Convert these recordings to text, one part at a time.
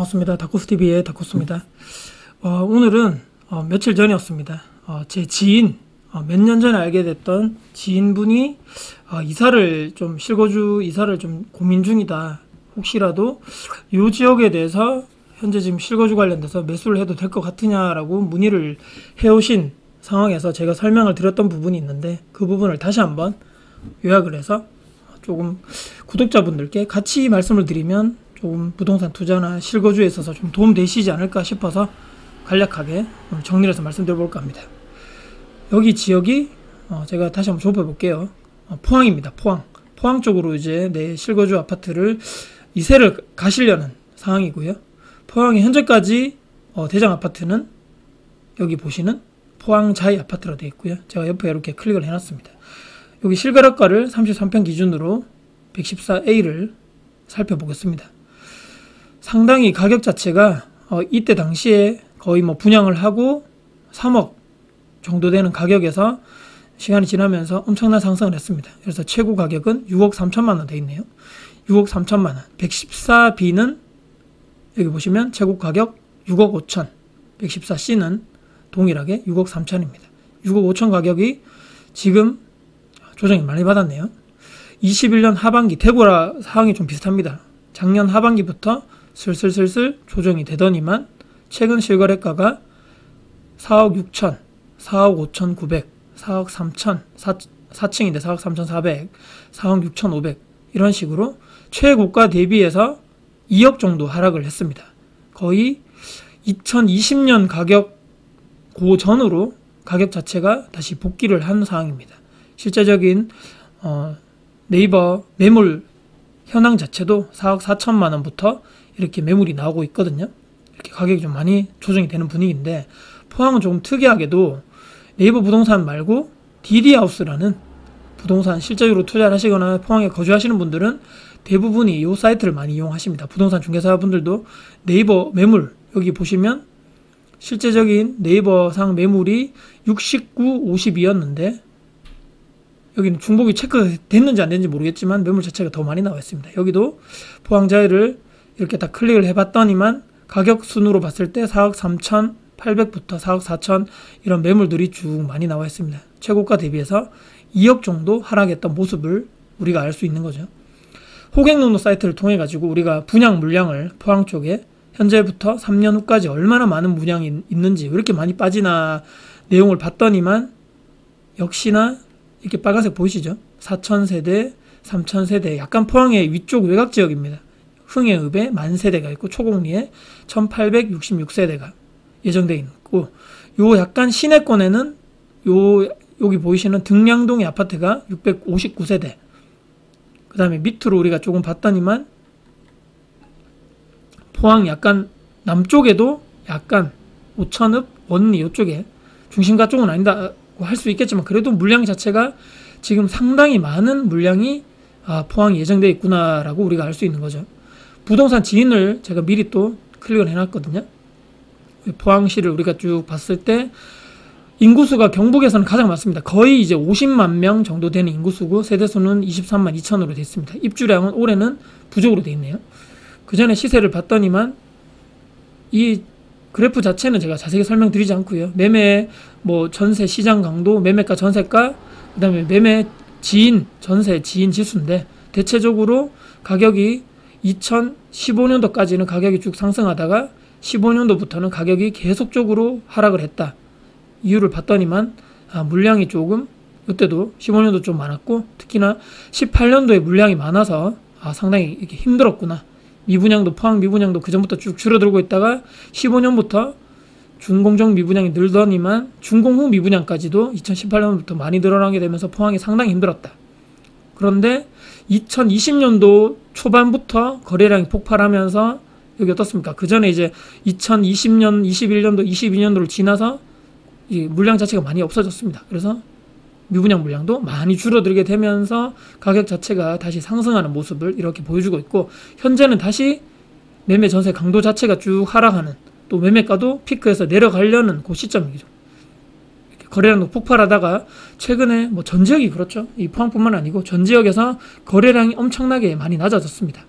반갑습니다. 다코스TV의 다코스입니다. 오늘은 며칠 전이었습니다. 제 지인, 몇 년 전에 알게 됐던 지인분이 이사를 좀 실거주 이사를 좀 고민 중이다. 혹시라도 이 지역에 대해서 현재 지금 실거주 관련돼서 매수를 해도 될 것 같으냐라고 문의를 해오신 상황에서 제가 설명을 드렸던 부분이 있는데, 그 부분을 다시 한번 요약을 해서 조금 구독자분들께 같이 말씀을 드리면 조금 부동산 투자나 실거주에 있어서 좀 도움 되시지 않을까 싶어서 간략하게 정리를 해서 말씀드려볼까 합니다. 여기 지역이 제가 다시 한번 좁혀 볼게요. 포항입니다. 포항 쪽으로 이제 내 실거주 아파트를 이세를 가시려는 상황이고요. 포항에 현재까지 대장 아파트는 여기 보시는 포항 자이 아파트로 되어 있고요. 제가 옆에 이렇게 클릭을 해놨습니다. 여기 실거래가를 33평 기준으로 114A를 살펴보겠습니다. 상당히 가격 자체가 이때 당시에 거의 분양을 하고 3억 정도 되는 가격에서 시간이 지나면서 엄청난 상승을 했습니다. 그래서 최고 가격은 6억 3천만 원 되어 있네요. 6억 3천만 원. 114B는 여기 보시면 최고 가격 6억 5천. 114C는 동일하게 6억 3천입니다. 6억 5천 가격이 지금 조정이 많이 받았네요. 21년 하반기, 대구라 상황이 좀 비슷합니다. 작년 하반기부터 슬슬 조정이 되더니만 최근 실거래가가 4억 6천, 4억 5천 9백, 4억 3천, 4층인데 4억 3천 4백, 4억 6천 5백 이런 식으로 최고가 대비해서 2억 정도 하락을 했습니다. 거의 2020년 가격 고 전으로 가격 자체가 다시 복귀를 한 상황입니다. 실제적인 네이버 매물 현황 자체도 4억 4천만 원부터 이렇게 매물이 나오고 있거든요. 이렇게 가격이 좀 많이 조정이 되는 분위기인데, 포항은 조금 특이하게도 네이버 부동산 말고 DD하우스라는 부동산 실제적으로 투자를 하시거나 포항에 거주하시는 분들은 대부분이 이 사이트를 많이 이용하십니다. 부동산 중개사분들도 네이버 매물 여기 보시면 실제적인 네이버상 매물이 69, 52였는데 여기는 중복이 체크됐는지 안 됐는지 모르겠지만 매물 자체가 더 많이 나와 있습니다. 여기도 포항자이를 이렇게 딱 클릭을 해봤더니만 가격 순으로 봤을 때 4억 3천 8백부터 4억 4천 이런 매물들이 쭉 많이 나와 있습니다. 최고가 대비해서 2억 정도 하락했던 모습을 우리가 알 수 있는 거죠. 호갱노노 사이트를 통해 가지고 우리가 분양 물량을 포항 쪽에 현재부터 3년 후까지 얼마나 많은 물량이 있는지, 왜 이렇게 많이 빠지나 내용을 봤더니만 역시나 이렇게 빨간색 보이시죠? 4,000세대, 3,000세대, 약간 포항의 위쪽 외곽 지역입니다. 흥해읍에 10,000세대가 있고 초곡리에 1,866세대가 예정되어 있고, 요 약간 시내권에는 여기 보이시는 등량동의 아파트가 659세대. 그 다음에 밑으로 우리가 조금 봤더니만 포항 약간 남쪽에도 약간 오천읍, 원리 이쪽에 중심가 쪽은 아닌다고 할 수 있겠지만 그래도 물량 자체가 지금 상당히 많은 물량이 포항이 예정되어 있구나라고 우리가 알 수 있는 거죠. 부동산 지인을 제가 미리 또 클릭을 해놨거든요. 포항시를 우리가 쭉 봤을 때 인구수가 경북에서는 가장 많습니다. 거의 이제 50만 명 정도 되는 인구수고 세대수는 23만 2천으로 되어 있습니다. 입주량은 올해는 부족으로 되어 있네요. 그 전에 시세를 봤더니만 이 그래프 자체는 제가 자세히 설명드리지 않고요. 매매 전세 시장 강도, 매매가 전세가, 그 다음에 매매 지인 전세 지인 지수인데 대체적으로 가격이 2015년도까지는 가격이 쭉 상승하다가 15년도부터는 가격이 계속적으로 하락을 했다. 이유를 봤더니만 물량이 조금 이때도 15년도 좀 많았고 특히나 18년도에 물량이 많아서 상당히 이렇게 힘들었구나. 미분양도 포항 미분양도 그 전부터 쭉 줄어들고 있다가 15년부터 준공정 미분양이 늘더니만 준공 후 미분양까지도 2018년부터 많이 늘어나게 되면서 포항이 상당히 힘들었다. 그런데 2020년도 초반부터 거래량이 폭발하면서 여기 어떻습니까? 그 전에 이제 2020년, 21년도, 22년도를 지나서 이 물량 자체가 많이 없어졌습니다. 그래서 미분양 물량도 많이 줄어들게 되면서 가격 자체가 다시 상승하는 모습을 이렇게 보여주고 있고, 현재는 다시 매매 전세 강도 자체가 쭉 하락하는, 또 매매가도 피크에서 내려가려는 그 시점이죠. 거래량도 폭발하다가 최근에 전 지역이 그렇죠. 이 포항뿐만 아니고 전 지역에서 거래량이 엄청나게 많이 낮아졌습니다.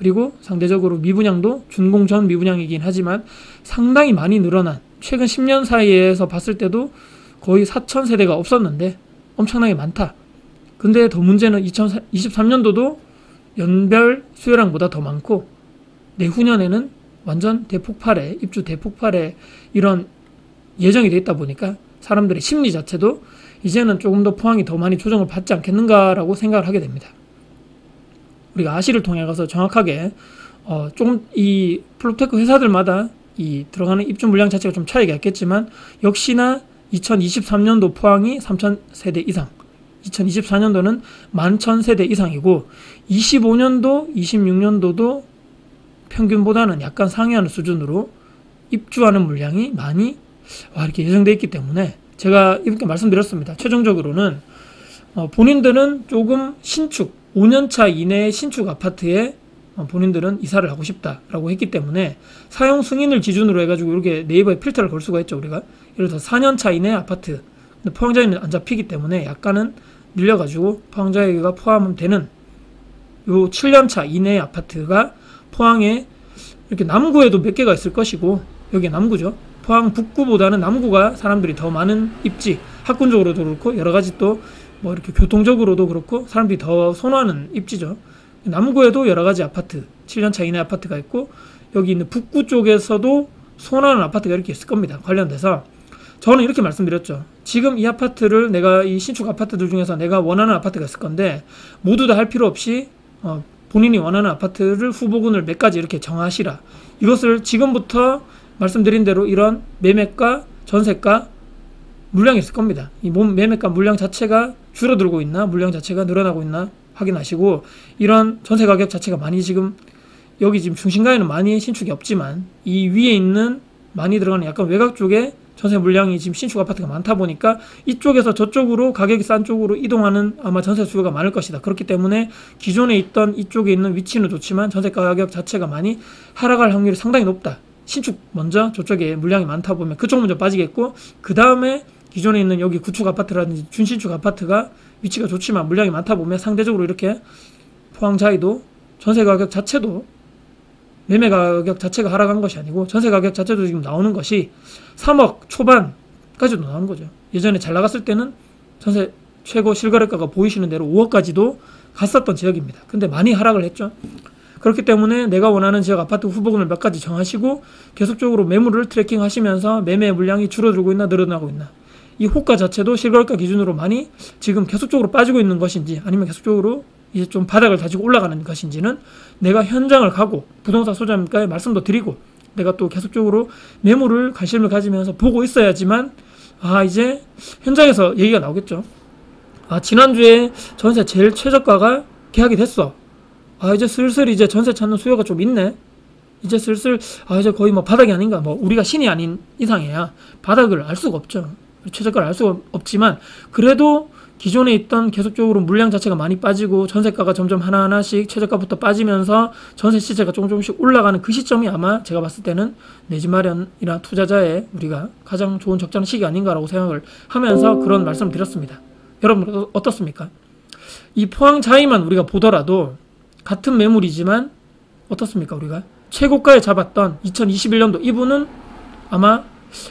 그리고 상대적으로 미분양도 준공 전 미분양이긴 하지만 상당히 많이 늘어난, 최근 10년 사이에서 봤을 때도 거의 4,000세대가 없었는데 엄청나게 많다. 근데 더 문제는 2023년도도 연별 수요량보다 더 많고 내후년에는 완전 대폭발에, 입주 대폭발에 이런 예정이 돼 있다 보니까 사람들의 심리 자체도 이제는 조금 더 포항이 더 많이 조정을 받지 않겠는가라고 생각을 하게 됩니다. 우리가 아시를 통해 가서 정확하게 조금 이 플로테크 회사들마다 이 들어가는 입주 물량 자체가 좀 차이가 있겠지만 역시나 2023년도 포항이 3,000세대 이상, 2024년도는 11,000세대 이상이고 25년도, 26년도도 평균보다는 약간 상회하는 수준으로 입주하는 물량이 많이 이렇게 예정되어 있기 때문에 제가 이렇게 말씀드렸습니다. 최종적으로는 본인들은 조금 신축, 5년차 이내의 신축 아파트에 본인들은 이사를 하고 싶다라고 했기 때문에 사용 승인을 기준으로 해가지고 이렇게 네이버에 필터를 걸 수가 있죠. 우리가 예를 들어서 4년차 이내 아파트, 근데 포항자에는 안 잡히기 때문에 약간은 늘려가지고 포항자에가 포함은 되는 요 7년차 이내의 아파트가 포항에 이렇게 남구에도 몇 개가 있을 것이고, 여기 남구죠. 포항 북구보다는 남구가 사람들이 더 많은 입지, 학군적으로도 그렇고 여러 가지 또 뭐 이렇게 교통적으로도 그렇고 사람들이 더 선호하는 입지죠. 남구에도 여러 가지 아파트, 7년차 이내 아파트가 있고 여기 있는 북구 쪽에서도 선호하는 아파트가 이렇게 있을 겁니다. 관련돼서 저는 이렇게 말씀드렸죠. 지금 이 아파트를 내가 이 신축 아파트들 중에서 내가 원하는 아파트가 있을 건데 모두 다 할 필요 없이 본인이 원하는 아파트를 후보군을 몇 가지 이렇게 정하시라. 이것을 지금부터 말씀드린 대로 이런 매매가, 전세가, 물량이 있을 겁니다. 이 매매가 물량 자체가 줄어들고 있나, 물량 자체가 늘어나고 있나 확인하시고, 이런 전세 가격 자체가 많이 지금 여기 지금 중심가에는 많이 신축이 없지만 이 위에 있는 많이 들어가는 약간 외곽 쪽에 전세 물량이 지금 신축 아파트가 많다 보니까 이쪽에서 저쪽으로 가격이 싼 쪽으로 이동하는 아마 전세 수요가 많을 것이다. 그렇기 때문에 기존에 있던 이쪽에 있는 위치는 좋지만 전세 가격 자체가 많이 하락할 확률이 상당히 높다. 신축 먼저 저쪽에 물량이 많다 보면 그쪽 먼저 빠지겠고, 그 다음에 기존에 있는 여기 구축 아파트라든지 준신축 아파트가 위치가 좋지만 물량이 많다 보면 상대적으로 이렇게 포항자이도 전세 가격 자체도 매매 가격 자체가 하락한 것이 아니고 전세 가격 자체도 지금 나오는 것이 3억 초반까지도 나오는 거죠. 예전에 잘 나갔을 때는 전세 최고 실거래가가 보이시는 대로 5억까지도 갔었던 지역입니다. 근데 많이 하락을 했죠. 그렇기 때문에 내가 원하는 지역 아파트 후보군을 몇 가지 정하시고 계속적으로 매물을 트래킹 하시면서 매매 물량이 줄어들고 있나 늘어나고 있나, 이 호가 자체도 실거래가 기준으로 많이 지금 계속적으로 빠지고 있는 것인지 아니면 계속적으로 이제 좀 바닥을 다지고 올라가는 것인지는 내가 현장을 가고 부동산 소장님께 말씀도 드리고 내가 또 계속적으로 매물을 관심을 가지면서 보고 있어야지만 이제 현장에서 얘기가 나오겠죠. 지난주에 전세 제일 최저가가 계약이 됐어. 이제 슬슬 이제 전세 찾는 수요가 좀 있네. 이제 슬슬 이제 거의 뭐 바닥이 아닌가, 뭐 우리가 신이 아닌 이상이야 바닥을 알 수가 없죠. 최저가를 알 수가 없지만 그래도 기존에 있던 계속적으로 물량 자체가 많이 빠지고 전세가가 점점 하나하나씩 최저가부터 빠지면서 전세 시세가 조금씩 올라가는 그 시점이 아마 제가 봤을 때는 내집 마련이나 투자자의 우리가 가장 좋은 적절한 시기 아닌가라고 생각을 하면서 그런 말씀을 드렸습니다. 여러분 어떻습니까? 이 포항 자이만 우리가 보더라도 같은 매물이지만 어떻습니까? 우리가 최고가에 잡았던 2021년도 이분은 아마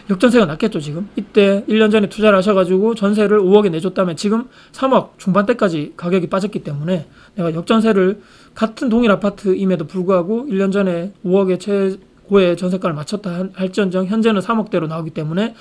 역전세가 났겠죠. 지금 이때 1년 전에 투자를 하셔가지고 전세를 5억에 내줬다면 지금 3억 중반대까지 가격이 빠졌기 때문에 내가 역전세를 같은 동일 아파트임에도 불구하고 1년 전에 5억의 최고의 전세가를 맞췄다 할지언정 현재는 3억대로 나오기 때문에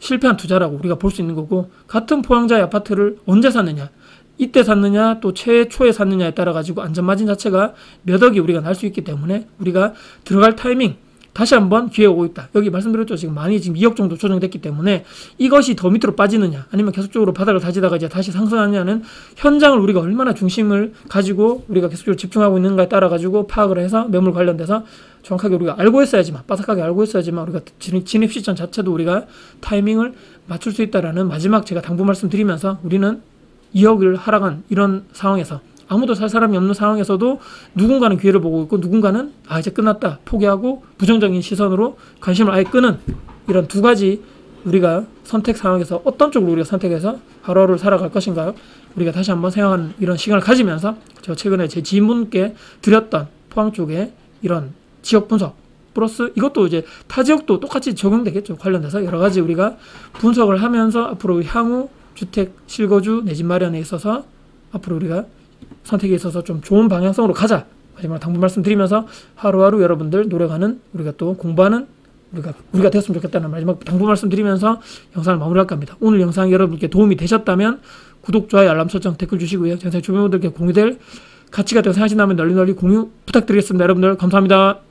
실패한 투자라고 우리가 볼 수 있는 거고, 같은 포항자의 아파트를 언제 샀느냐, 이때 샀느냐 또 최초에 샀느냐에 따라 가지고 안전마진 자체가 몇 억이 우리가 날 수 있기 때문에 우리가 들어갈 타이밍 다시 한번 기회가 오고 있다. 여기 말씀드렸죠. 지금 많이 지금 2억 정도 조정됐기 때문에 이것이 더 밑으로 빠지느냐 아니면 계속적으로 바닥을 다지다가 이제 다시 상승하느냐는 현장을 우리가 얼마나 중심을 가지고 우리가 계속적으로 집중하고 있는가에 따라 가지고 파악을 해서 매물 관련돼서 정확하게 우리가 알고 있어야지만, 바삭하게 알고 있어야지만 우리가 진입 시점 자체도 우리가 타이밍을 맞출 수 있다라는 마지막 제가 당부 말씀 드리면서, 우리는 2억을 하락한 이런 상황에서 아무도 살 사람이 없는 상황에서도 누군가는 기회를 보고 있고 누군가는 이제 끝났다 포기하고 부정적인 시선으로 관심을 아예 끄는 이런 두 가지 우리가 선택 상황에서 어떤 쪽으로 우리가 선택해서 하루하루를 살아갈 것인가요? 우리가 다시 한번 생각하는 이런 시간을 가지면서 제가 최근에 제 지인분께 드렸던 포항 쪽에 이런 지역 분석 플러스 이것도 이제 타 지역도 똑같이 적용되겠죠. 관련돼서 여러 가지 우리가 분석을 하면서 앞으로 향후 주택 실거주 내 집 마련에 있어서 앞으로 우리가 선택에 있어서 좀 좋은 방향성으로 가자. 마지막 당부 말씀드리면서 하루하루 여러분들 노력하는 우리가 또 공부하는 우리가 됐으면 좋겠다는 마지막 당부 말씀드리면서 영상을 마무리할까 합니다. 오늘 영상이 여러분께 도움이 되셨다면 구독, 좋아요, 알람 설정, 댓글 주시고요. 영상 주변 분들께 공유될 가치가 되고 생각하신다면 널리 공유 부탁드리겠습니다. 여러분들 감사합니다.